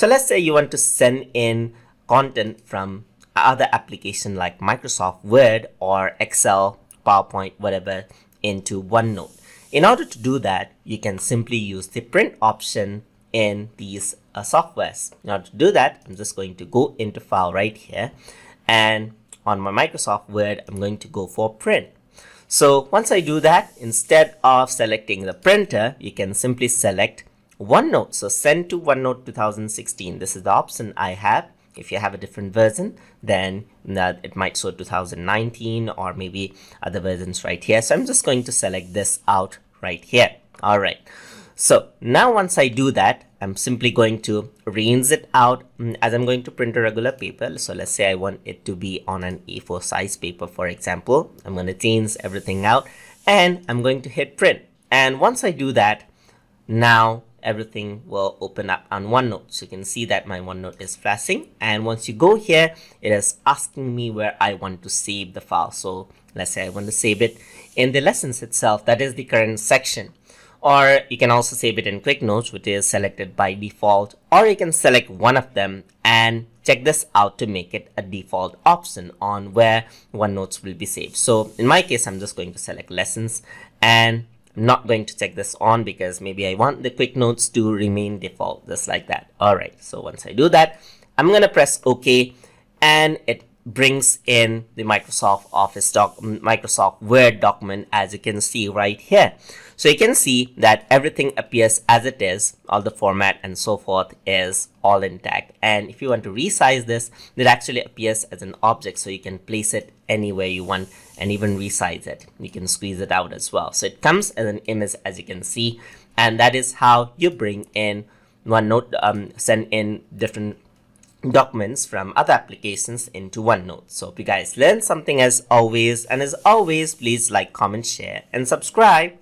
So let's say you want to send in content from other application like Microsoft Word or Excel, PowerPoint, whatever, into OneNote. In order to do that, you can simply use the print option in these softwares. In order to do that, I'm just going to go into File right here, and on my Microsoft Word, I'm going to go for print. So once I do that, instead of selecting the printer, you can simply select OneNote. So send to OneNote 2016. This is the option I have. If you have a different version, then it might show 2019 or maybe other versions right here. So I'm just going to select this out right here. All right. So now once I do that, I'm simply going to rinse it out as I'm going to print a regular paper. So let's say I want it to be on an A4 size paper, for example. I'm going to change everything out and I'm going to hit print. And once I do that, now everything will open up on OneNote. So you can see that my OneNote is flashing. And once you go here, it is asking me where I want to save the file. So let's say I want to save it in the lessons itself. That is the current section. Or you can also save it in Quick Notes, which is selected by default, or you can select one of them and check this out to make it a default option on where OneNotes will be saved. So in my case, I'm just going to select lessons, and I'm not going to check this on because maybe I want the Quick Notes to remain default, just like that. All right, so once I do that, I'm going to press OK, and it brings in the Microsoft Word document, as you can see right here. So you can see that everything appears as it is, all the format and so forth is all intact. And if you want to resize this, it actually appears as an object, so you can place it anywhere you want and even resize it. You can squeeze it out as well. So it comes as an image, as you can see, and that is how you bring in OneNote, send in different documents from other applications into OneNote. So if you guys learned something as always, and as always, please like, comment, share, and subscribe.